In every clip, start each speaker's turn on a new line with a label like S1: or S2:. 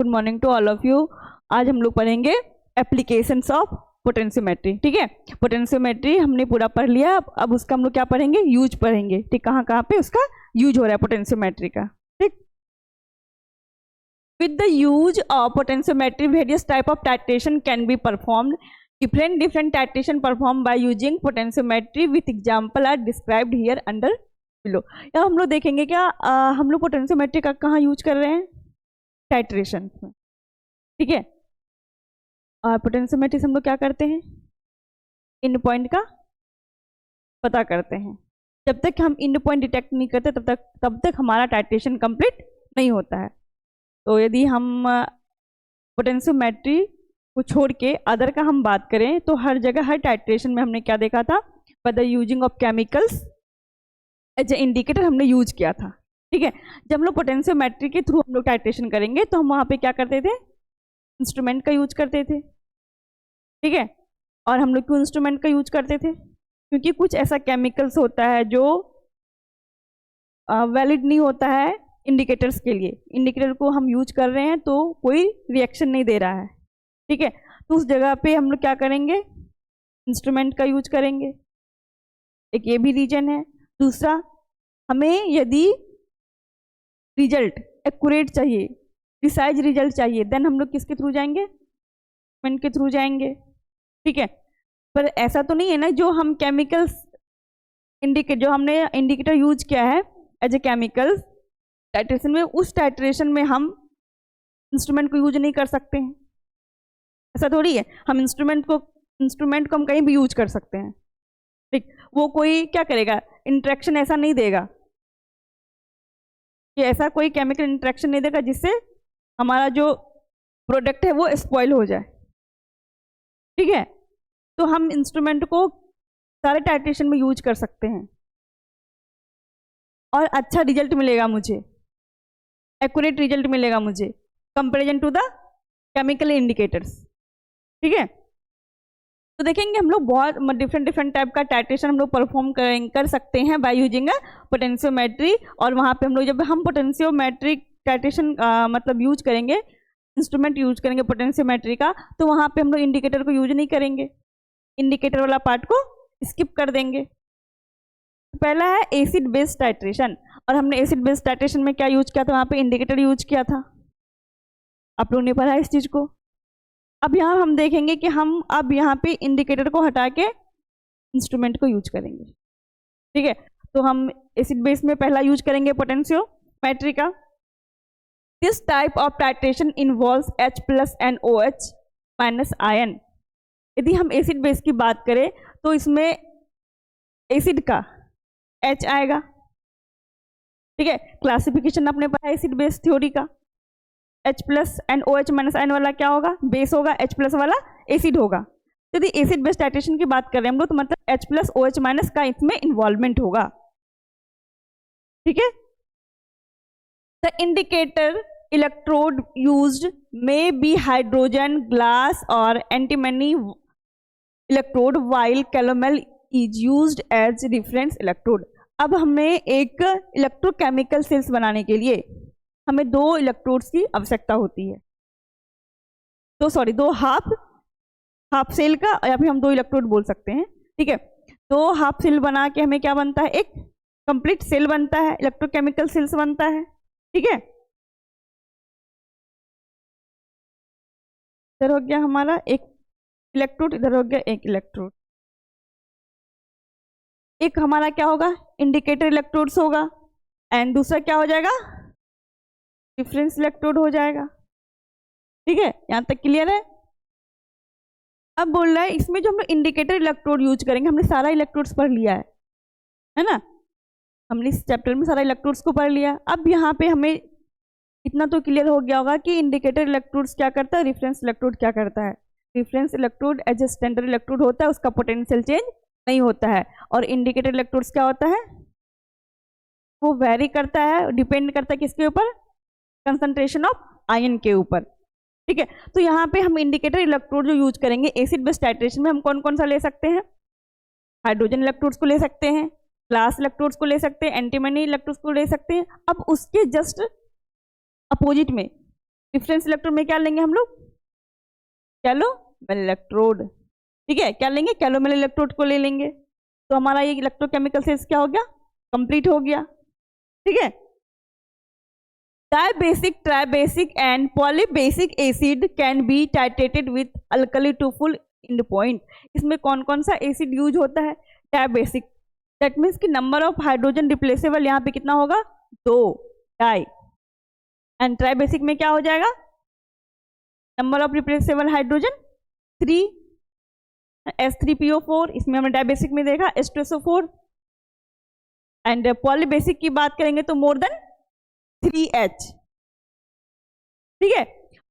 S1: Good morning to all of you. आज हम लोग पढ़ेंगे एप्लीकेशंस ऑफ पोटेंशियोमेट्री। ठीक है, पोटेंशियोमेट्री हमने पूरा पढ़ लिया। अब उसका हम लोग क्या पढ़ेंगे, यूज पढ़ेंगे। ठीक, कहाँ कहाँ पे उसका यूज हो रहा है पोटेंशियोमेट्री का। ठीक, with the use of potentiometry various type of titration can be performed. different titration performed by using potentiometry with example are described here under below। या हम लोग देखेंगे क्या हम लोग पोटेंशियोमेट्री का कहाँ यूज कर रहे हैं, टाइट्रेशन में। ठीक है, और पोटेंशियोमेट्री से हम लोग क्या करते हैं, इन पॉइंट का पता करते हैं। जब तक हम इन पॉइंट डिटेक्ट नहीं करते तब तक हमारा टाइट्रेशन कंप्लीट नहीं होता है। तो यदि हम पोटेंशियोमेट्री को छोड़ के अदर का हम बात करें तो हर जगह हर टाइट्रेशन में हमने क्या देखा था, by the using of chemicals as a indicator हमने यूज किया था। ठीक है, जब हम लोग पोटेंशियोमेट्री के थ्रू हम लोग टाइट्रेशन करेंगे तो हम वहाँ पे क्या करते थे, इंस्ट्रूमेंट का यूज करते थे। ठीक है, और हम लोग क्यों इंस्ट्रूमेंट का यूज करते थे, क्योंकि कुछ ऐसा केमिकल्स होता है जो वैलिड नहीं होता है इंडिकेटर्स के लिए। इंडिकेटर को हम यूज कर रहे हैं तो कोई रिएक्शन नहीं दे रहा है। ठीक है, तो उस जगह पे हम लोग क्या करेंगे, इंस्ट्रूमेंट का यूज करेंगे। एक ये भी रीजन है। दूसरा, हमें यदि रिजल्ट एक्यूरेट चाहिए, प्रिसाइज रिजल्ट चाहिए, देन हम लोग किसके थ्रू जाएंगे, इंस्ट्रूमेंट के थ्रू जाएंगे। ठीक है, पर ऐसा तो नहीं है ना जो हम केमिकल्स जो हमने इंडिकेटर यूज किया है एज ए केमिकल्स टाइट्रेशन में, उस टाइट्रेशन में हम इंस्ट्रूमेंट को यूज नहीं कर सकते हैं। ऐसा थोड़ी है, हम इंस्ट्रूमेंट को हम कहीं भी यूज कर सकते हैं। ठीक, वो कोई क्या करेगा, इंटरेक्शन ऐसा नहीं देगा कि ऐसा कोई केमिकल इंटरेक्शन नहीं देगा जिससे हमारा जो प्रोडक्ट है वो स्पॉइल हो जाए। ठीक है, तो हम इंस्ट्रूमेंट को सारे टाइट्रेशन में यूज कर सकते हैं और अच्छा रिजल्ट मिलेगा मुझे, एक्यूरेट रिजल्ट मिलेगा मुझे comparison to the chemical indicators. ठीक है, तो देखेंगे हम लोग बहुत डिफरेंट टाइप का टाइट्रेशन हम लोग परफॉर्म कर सकते हैं बाय यूजिंग पोटेंशियोमेट्री। और वहाँ पे हम लोग जब हम पोटेंशियोमेट्री टाइट्रेशन मतलब यूज करेंगे, इंस्ट्रूमेंट यूज करेंगे पोटेंशियोमेट्री का, तो वहाँ पे हम लोग इंडिकेटर को यूज नहीं करेंगे, इंडिकेटर वाला पार्ट को स्किप कर देंगे। पहला है एसिड बेस्ड टाइट्रेशन, और हमने एसिड बेस्ड टाइट्रेशन में क्या यूज किया था, वहाँ पे इंडिकेटर यूज किया था। आप लोगों ने पढ़ा इस चीज को। अब यहाँ हम देखेंगे कि हम अब यहाँ पे इंडिकेटर को हटा के इंस्ट्रूमेंट को यूज करेंगे। ठीक है, तो हम एसिड बेस में पहला यूज करेंगे पोटेंशियोमेट्री का। This type of titration involves H+ and OH- ion. यदि हम एसिड बेस की बात करें तो इसमें एसिड का H आएगा। ठीक है, क्लासिफिकेशन आपने पढ़ा एसिड बेस थ्योरी का। H+ and OH- आयन वाला क्या होगा, बेस होगा, H+ वाला एसिड होगा। यदि एसिड बेस टाइट्रेशन की बात कर रहे हैं हम लोग तो मतलब H+ OH- का इसमें इन्वॉल्वमेंट होगा। ठीक है, the indicator electrode used may be hydrogen, glass और antimony electrode, while calomel is used as reference electrode. अब हमें एक इलेक्ट्रोकेमिकल सेल्स बनाने के लिए हमें 2 इलेक्ट्रोड्स की आवश्यकता होती है। तो सॉरी, 2 हाफ सेल का, या फिर हम 2 इलेक्ट्रोड बोल सकते हैं। ठीक है, 2 हाफ सेल बना के हमें क्या बनता है, एक कंप्लीट सेल बनता है, इलेक्ट्रोकेमिकल सेल्स बनता है। ठीक है, इधर हो गया हमारा एक इलेक्ट्रोड, इधर हो गया एक इलेक्ट्रोड। एक हमारा क्या होगा, इंडिकेटर इलेक्ट्रोड्स होगा, एंड दूसरा क्या हो जाएगा, डिफरेंस इलेक्ट्रोड हो जाएगा। ठीक है, यहां तक क्लियर है। अब बोल रहा है इसमें जो हम इंडिकेटर इलेक्ट्रोड यूज करेंगे, हमने सारा इलेक्ट्रोड्स पढ़ लिया है ना, हमने इस चैप्टर में सारा इलेक्ट्रोड्स को पढ़ लिया। अब यहाँ पे हमें इतना तो क्लियर हो गया होगा कि इंडिकेटर इलेक्ट्रोड्स क्या करता है, रेफरेंस इलेक्ट्रोड क्या करता है। Reference electrode as a standard electrode होता है, उसका पोटेंशियल चेंज नहीं होता है। और इंडिकेटर इलेक्ट्रोड्स क्या होता है, वो वेरी करता है, डिपेंड करता है किसके ऊपर, कंसंट्रेशन ऑफ आयन के ऊपर। ठीक है, तो यहाँ पे हम इंडिकेटर इलेक्ट्रोड जो यूज करेंगे एसिड बेस टाइट्रेशन में, हम कौन कौन सा ले सकते हैं, हाइड्रोजन इलेक्ट्रोड्स को ले सकते हैं, ग्लास इलेक्ट्रोड्स को ले सकते हैं, एंटीमनी इलेक्ट्रोड्स को ले सकते हैं। अब उसके जस्ट अपोजिट में डिफरेंस इलेक्ट्रोड में क्या लेंगे हम लोग, कैलोमेल इलेक्ट्रोड, ठीक है, क्या लेंगे, कैलोमेल इलेक्ट्रोड को ले लेंगे। तो हमारा ये इलेक्ट्रोकेमिकल सेल्स क्या हो गया, कंप्लीट हो गया, ठीक है। Dibasic, tribasic and polybasic acid can be titrated with alkali to full end point. इसमें कौन कौन सा एसिड यूज होता है, डाइबेसिक, दैट मीन्स कि नंबर ऑफ हाइड्रोजन रिप्लेसेबल यहाँ पे कितना होगा, 2 डाई, एंड ट्राइबेसिक में क्या हो जाएगा, number of replaceable hydrogen 3, H3PO4, इसमें हमने डाइबेसिक में देखा H2SO4, एंड पॉलीबेसिक की बात करेंगे तो मोर देन 3H, ठीक है।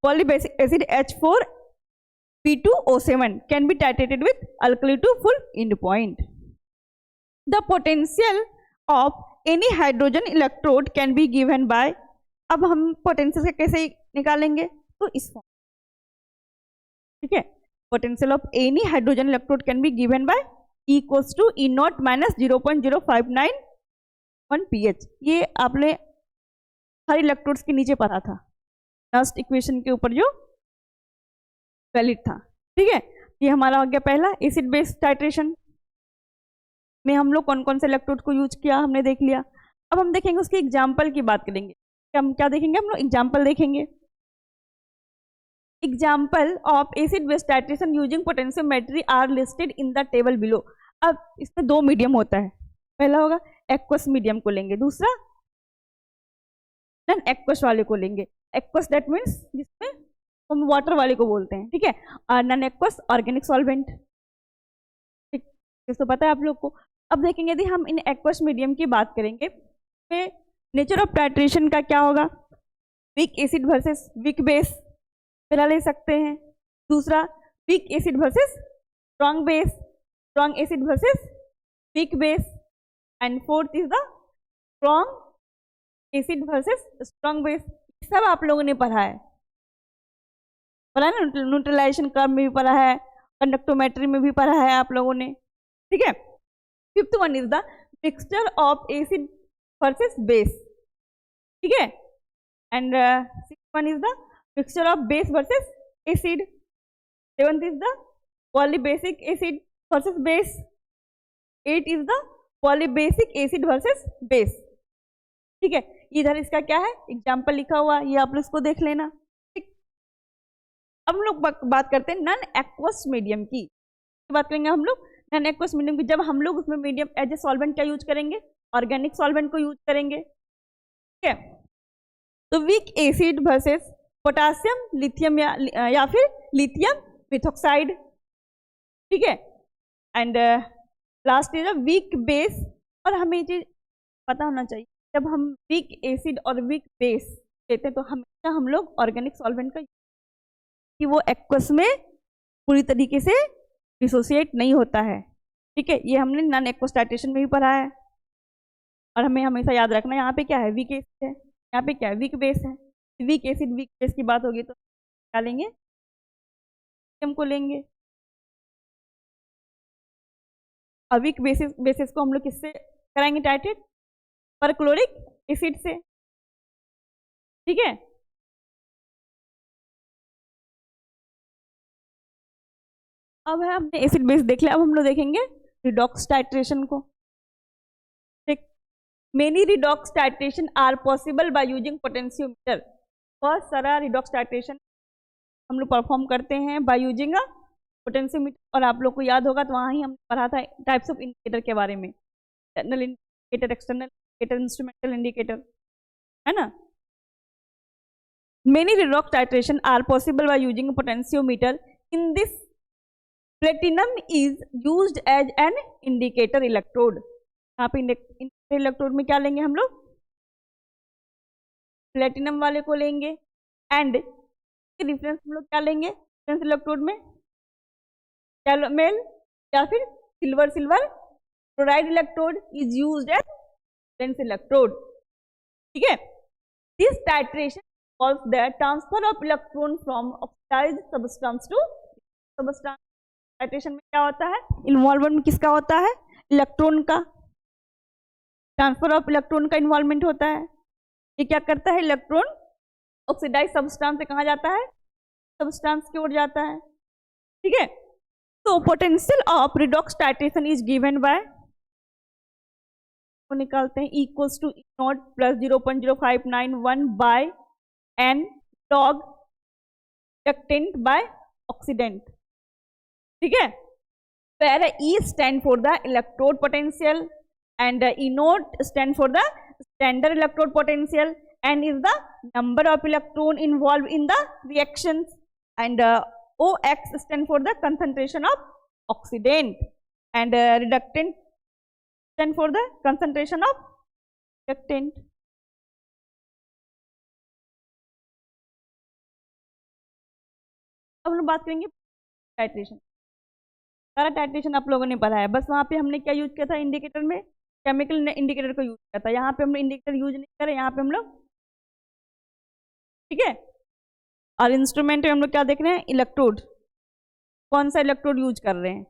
S1: Polybasic acid H4P2O7 can be titrated with alkali to full end point. The potential of any hydrogen electrode can be given by, अब हम पोटेंशियल से कैसे निकालेंगे, तो इस फॉर्म, ठीक है। Potential of any hydrogen electrode can be given by equals to E0 minus 0.0591 pH। ये आपने हर इलेक्ट्रोड्स के नीचे पढ़ा था, लास्ट इक्वेशन के ऊपर जो वैलिड था, ठीक है। ये हमारा हो गया पहला एसिड बेस टाइट्रेशन में हम लोग कौन कौन से इलेक्ट्रोड को यूज किया हमने देख लिया। अब हम देखेंगे उसके एग्जाम्पल की बात करेंगे, हम क्या देखेंगे, हम लोग एग्जाम्पल देखेंगे। Example of acid base titration using potentiometry are listed in the table below. अब इसमें 2 मीडियम होता है, पहला होगा एक्वस मीडियम को लेंगे, दूसरा नॉन एक्वस वाले को लेंगे। एक्वस दैट मीन्स जिसमें हम वाटर वाले को बोलते हैं, ठीक है, और नॉन एक्वस ऑर्गेनिक सॉल्वेंट, ठीक, तो पता है आप लोग को। अब देखेंगे यदि हम इन एक्वस मीडियम की बात करेंगे तो नेचर ऑफ टाइट्रेशन का क्या होगा, weak acid versus weak base पहला ले सकते हैं, दूसरा weak acid versus strong base, strong acid versus weak base, and fourth is the strong acid versus strong base. सब आप लोगों ने पढ़ा है ना, न्यूट्रलाइजेशन कर्व में भी पढ़ा है, कंडक्टोमेट्री में भी पढ़ा है आप लोगों ने, ठीक है। Fifth one is the mixture of acid versus base, ठीक है, and sixth one is the mixture of base versus acid, seventh is the polybasic acid versus base, 8 is the polybasic acid versus base, ठीक है। इधर इसका क्या है example लिखा हुआ, ये आप लोग इसको देख लेना, ठीक। अब हम लोग बात करते हैं नॉन एक्वस मीडियम की, बात करेंगे हम लोग नॉन एक्वस मीडियम की। जब हम लोग उसमें मीडियम एज ए सॉल्वेंट क्या यूज करेंगे, ऑर्गेनिक सॉल्वेंट को यूज करेंगे, ठीक है। तो weak acid versus potassium lithium या फिर लिथियम मिथॉक्साइड, ठीक है, and last is weak base. और हमें ये चीज पता होना चाहिए, जब हम वीक एसिड और वीक बेस लेते हैं तो हमेशा हम लोग ऑर्गेनिक सॉल्वेंट का कि वो एक्वस में पूरी तरीके से डिसोसिएट नहीं होता है, ठीक है। ये हमने नॉन एक्वस टाइट्रेशन में भी पढ़ा है, और हमें हमेशा याद रखना यहाँ पे क्या है, वीक एसिड है, यहाँ पे क्या है, वीक बेस है। वीक एसिड वीक बेस की बात होगी तो क्या लेंगे, हम को लेंगे। और वीक बेसिस को हम लोग किससे कराएंगे टाइट्रेट, परक्लोरिक एसिड से, ठीक है। अब है हमने एसिड बेस देख लिया, अब हम लोग देखेंगे रिडॉक्स टाइट्रेशन को, ठीक। Many redox titration are possible by using potentiometer. बहुत सारा रिडॉक्स टाइट्रेशन हम लोग परफॉर्म करते हैं बाय यूजिंग अ पोटेंशियोमीटर, और आप लोग को याद होगा तो वहाँ ही हम पढ़ा था टाइप्स ऑफ इंडिकेटर के बारे में, internal indicator, external indicator, instrumental indicator, है ना। Many redox titration are possible by using potentiometer. In this platinum is used as an indicator electrode. यहाँ पे इंडिकेटर इलेक्ट्रोड में क्या लेंगे हम लोग, प्लेटिनम वाले को लेंगे, एंड डिफरेंस हम लोग क्या लेंगे डिफरेंस इलेक्ट्रोड में, कैलोमेल या फिर silver chloride electrode is used as reference electrode, ठीक है। This titration involves the transfer of electron from oxidized substance to substance। Titration में क्या होता है, इन्वॉल्वमेंट किसका होता है, इलेक्ट्रॉन का, ट्रांसफर ऑफ इलेक्ट्रॉन का इन्वॉल्वमेंट होता है। ये क्या करता है, इलेक्ट्रॉन ऑक्सीडाइज सब्सटेंस से कहाँ जाता है, सब्सटेंस की ओर जाता है, ठीक है। तो potential of redox titration is given by, को निकालते हैं, equals to not plus 0.0591 by N log reductant by oxidant, ठीक है। where E stand for the electrode potential and E naught stand for the standard electrode potential and is the number of electron involved in the reactions, and OX stand for the concentration of oxidant and reductant stand for the concentration of reductant. अब हम लोग बात करेंगे titration. सारा titration आप लोगों ने पढ़ा है, बस वहाँ पे हमने क्या यूज किया था, इंडिकेटर में केमिकल इंडिकेटर को यूज किया था। यहाँ पे हम इंडिकेटर यूज नहीं करें, यहाँ पे हम लोग, ठीक है। और इंस्ट्रूमेंट में हम लोग क्या देख रहे हैं, इलेक्ट्रोड, कौन सा इलेक्ट्रोड यूज कर रहे हैं,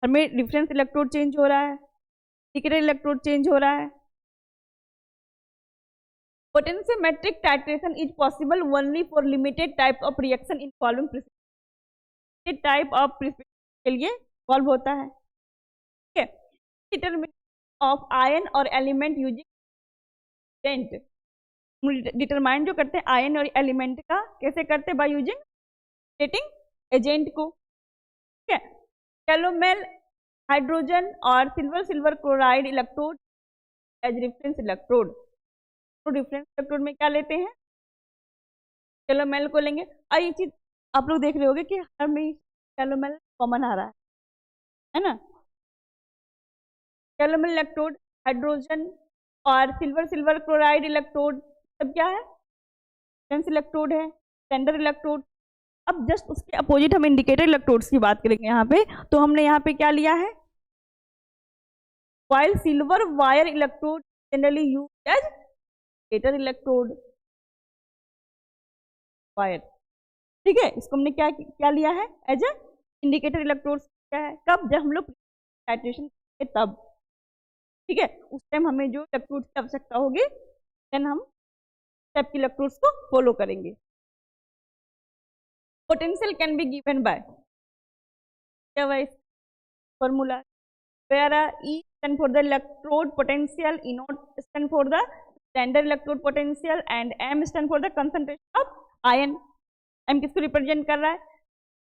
S1: हमें डिफरेंस इलेक्ट्रोड चेंज हो रहा है, इंडिकेटर इलेक्ट्रोड चेंज हो रहा है। Potentiometric titration is possible only for limited type of reaction involving precipitation, type of precipitation के लिए सॉल्व होता है, ठीक है। डिटरमिनेशन ऑफ आयन और एलिमेंट यूजिंग एजेंट, डिटरमाइन जो करते हैं आयन और एलिमेंट का, कैसे करते हैं, बाय यूजिंग स्टेटिंग एजेंट को, ठीक है। कैलोमेल हाइड्रोजन और silver chloride electrode as reference electrode, तो रेफरेंस इलेक्ट्रोड में क्या लेते हैं, कैलोमेल को लेंगे। और ये चीज आप लोग देख रहे होंगे कि हर में कैलोमेल कॉमन आ रहा है ना। कैलोमेल इलेक्ट्रोड, हाइड्रोजन और सिल्वर क्लोराइड इलेक्ट्रोड सब क्या है, रेफरेंस इलेक्ट्रोड है, स्टैंडर्ड इलेक्ट्रोड। अब जस्ट उसके अपोजिट हम इंडिकेटर इलेक्ट्रोड्स की बात करेंगे यहाँ पे। तो हमने यहाँ पे क्या लिया है, while silver wire electrode generally used as indicator electrode wire, ठीक है। इसको हमने क्या क्या लिया है, एज ए इंडिकेटर इलेक्ट्रोड्स क्या है, कब, जब हम लोग टाइट्रेशन तब, ठीक है, उस टाइम हमें जो इलेक्ट्रोड्स की आवश्यकता होगी देन हम स्टेप के इलेक्ट्रोड्स को फॉलो करेंगे। Potential can be given by, क्या हुआ formula, where E stand for the electrode potential, E naught stand for the standard electrode potential and M stand for the concentration of ion। M किसको represent कर रहा है,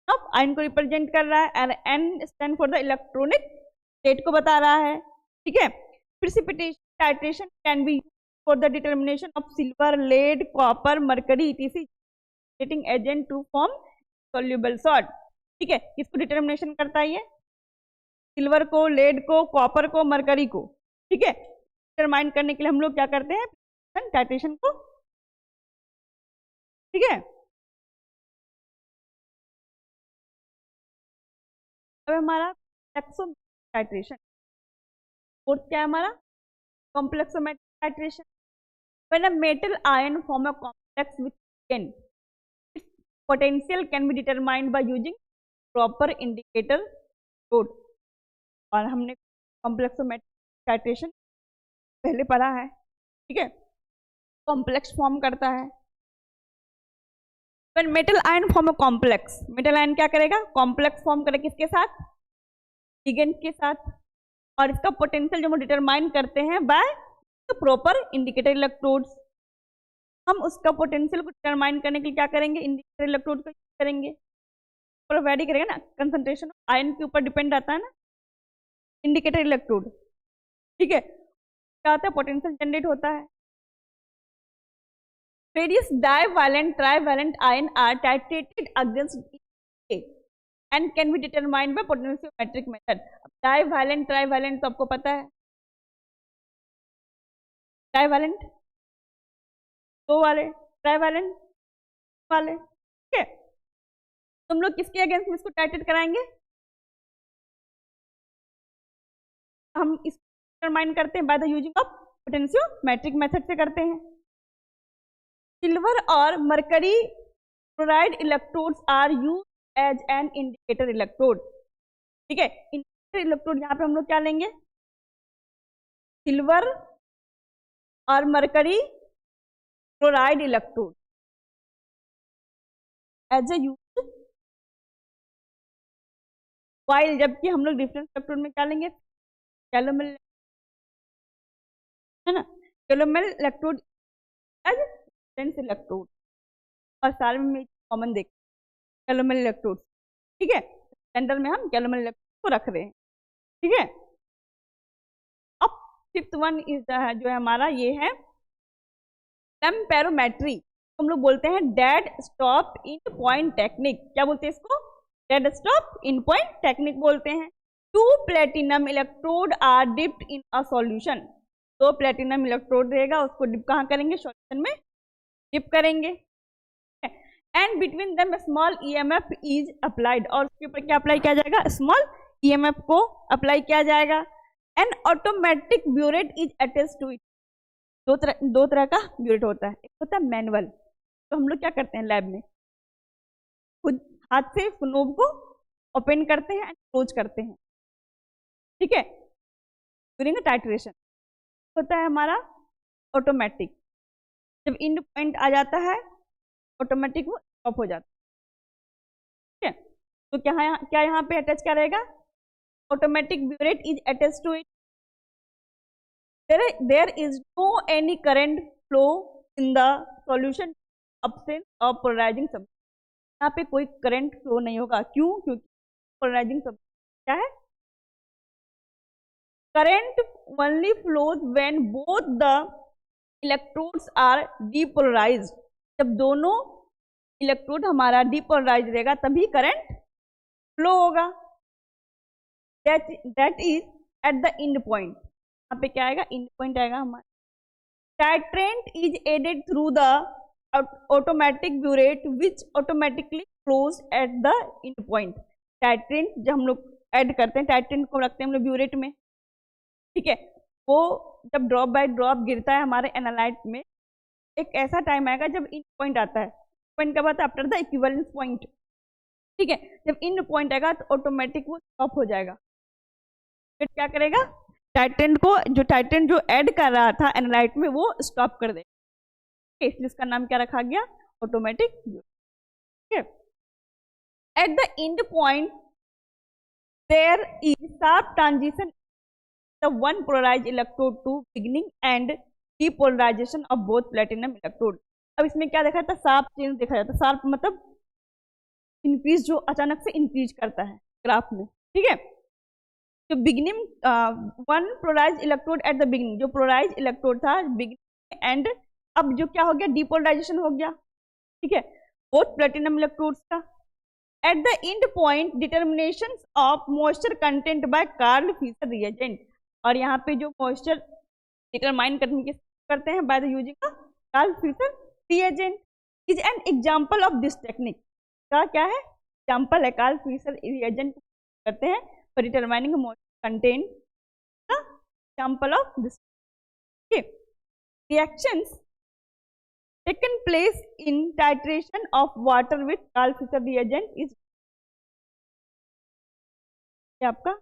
S1: अब ion को represent कर रहा है, और N stand for the electronic state को बता रहा है, ठीक है। Precipitation titration can be for the determination of silver, lead, copper, mercury etc stating agent to form soluble salt, ठीक है। किसको डिटर्मिनेशन करता है, ये सिल्वर को, लेड को, कॉपर को, मरकरी को, ठीक है। डिटरमाइन करने के लिए हम लोग क्या करते हैं, टाइट्रेशन को, ठीक है। अब हमारा कॉम्प्लेक्सोमेट्रिक टाइट्रेशन, फोर्थ क्या है हमारा, complexometric titration. When a metal ion form a complex with n, its potential can be determined by using proper indicator code। और हमने कॉम्प्लेक्सोमेट्रिक टाइट्रेशन पहले पढ़ा है, ठीक है। कॉम्प्लेक्स फॉर्म करता है, when metal ion form a complex, metal ion क्या करेगा, कॉम्प्लेक्स फॉर्म करेगा, किसके साथ, लिगेंड के साथ। और इसका पोटेंशियल जो हम डिटरमाइन करते हैं बाय प्रॉपर इंडिकेटर इलेक्ट्रोड्स। हम उसका पोटेंशियल को डिटरमाइन करने के लिए क्या करेंगे, इंडिकेटर इलेक्ट्रोड का यूज करेंगे, और वेरी करेगा ना, कंसंट्रेशन आयन के ऊपर डिपेंड आता है ना इंडिकेटर इलेक्ट्रोड, ठीक है। क्या होता है, पोटेंशियल जनरेट होता है। Various divalent, trivalent ion are titrated against A and can be determined by potentiometric method। Divalent, trivalent तो आपको पता है, divalent दो वाले, trivalent वाले, ठीक है। तुम लोग किसके अगेंस्ट में इसको टाइट्रेट कराएंगे, हम इसको डिटरमाइन करते हैं by the using of potentiometric method से करते हैं। सिल्वर और mercury chloride electrodes are use as an indicator electrode, ठीक है। इंडिकेटर इलेक्ट्रोड यहाँ पे हम लोग क्या लेंगे, सिल्वर और mercury chloride electrode, as a use while, जबकि हम लोग डिफरेंस इलेक्ट्रोड में क्या लेंगे, कैलोमल, है ना, calomel electrode age difference electrode, और सारे में कॉमन देख कैलोमल इलेक्ट्रोड, ठीक है, सेंटर में हम कैलोमल इलेक्ट्रोड को रख रहे हैं, ठीक है। अब फिफ्थ वन इज जो है हमारा ये है टेम्पेरोमेट्री, हम लोग बोलते हैं dead stop end point technique, क्या बोलते हैं इसको, dead stop end point technique बोलते हैं। 2 platinum electrode are dipped in a solution, तो प्लेटिनम इलेक्ट्रोड रहेगा, उसको डिप कहाँ करेंगे, सॉल्यूशन में डिप करेंगे, and between them small EMF is applied, और उसके ऊपर क्या अप्लाई किया जाएगा, स्मॉल ईएमएफ को अप्लाई किया जाएगा, and automatic burette is attached to it, दो तरह का ब्यूरेट होता है, एक होता है मैनुअल, तो हम लोग क्या करते हैं लैब में, खुद हाथ से नोब को ओपन करते हैं एंड क्लोज करते हैं, ठीक है, ड्यूरिंग टाइट्रेशन। होता है हमारा ऑटोमेटिक, जब इन पॉइंट आ जाता है ऑटोमेटिक वो स्टॉप हो जाता है, ठीक है। तो क्या यहाँ पे अटैच क्या रहेगा, automatic burette is attach to it, there is no any current flow in the solution absence of polarizing substance, यहाँ पे कोई करंट फ्लो नहीं होगा, क्यों, क्योंकि पोलराइजिंग सब्सटेंस क्या है, current only flows when both the electrodes are depolarised, जब दोनों इलेक्ट्रोड हमारा डीपोलराइज रहेगा तभी करंट फ्लो होगा, that is at the end point, यहाँ पे क्या आएगा, एंड पॉइंट आएगा हमारा। Titrant is added through the automatic burette which automatically flows at the end point, titrant जब हम लोग ऐड करते हैं, टाइट्रेंट को रखते हैं हम लोग ब्यूरेट में, ठीक है, वो जब ड्रॉप बाय ड्रॉप गिरता है हमारे एनालाइट में, एक ऐसा टाइम आएगा जब एंड पॉइंट आता है, पॉइंट कब आता है, आफ्टर द इक्विवेलेंस पॉइंट, ठीक है, जब एंड पॉइंट आएगा तो ऑटोमेटिक वो स्टॉप हो जाएगा, फिर क्या करेगा, टाइट्रेंट जो ऐड कर रहा था एनालाइट में वो स्टॉप कर देगा, इसलिए इसका नाम क्या रखा गया, ऑटोमेटिक, ठीक है। At the end point there is sharp transition the one polarised electrode to beginning and depolarisation of both platinum electrode. अब इसमें क्या देखा जाता है, शार्प चेंज देखा जाता है, शार्प मतलब इंक्रीज, जो अचानक से इंक्रीज करता है ग्राफ में, ठीक है। तो beginning one polarised electrode at the beginning, जो पोलराइज्ड इलेक्ट्रोड था बिगिनिंग, एंड अब जो क्या हो गया, डीपोलराइजेशन हो गया, ठीक है, बोथ प्लेटिनम इलेक्ट्रोड्स का। At the end point determination of moisture content by Karl Fischer reagent, और यहाँ पे जो मॉइस्चर डिटरमाइन करते हैं by the using Karl Fischer reagent, is an example of this technique, का क्या है, एग्जाम्पल है, कार्ल फिशर रिएजेंट करते हैं for determining moisture content, the example of this, okay. Reactions taken place in titration of water with Karl Fischer reagent is ये आपका,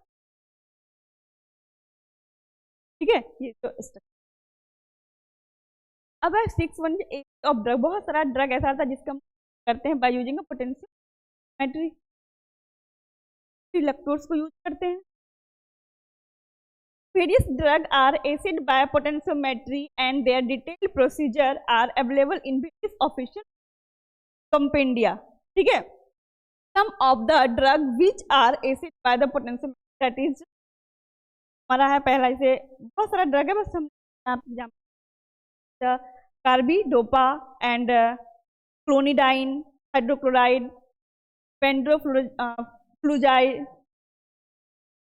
S1: ठीक है, ये तो अब है 618 ऑफ ड्रग, बहुत सारा ड्रग ऐसा था जिसका हम करते हैं बाय यूजिंग पोटेंशियोमेट्री, इलेक्ट्रोड्स को यूज करते हैं। Various drugs are acid by potentiometry and their detailed procedure are available in various official compendia, ठीक है। Some of the drugs which are acid by the potentiometry, that is हमारा है पहला, इसे बहुत सारा ड्रग है, बस हम carbidopa and clonidine, hydrochloride, bendroflumethiazide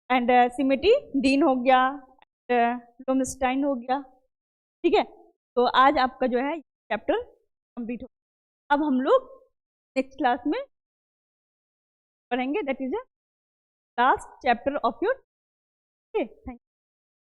S1: and cimetidine हो गया, लोमिस्टाइन हो गया, ठीक है। तो आज आपका जो है चैप्टर कंप्लीट हो, अब हम लोग नेक्स्ट क्लास में पढ़ेंगे, that is last chapter of your, thank you.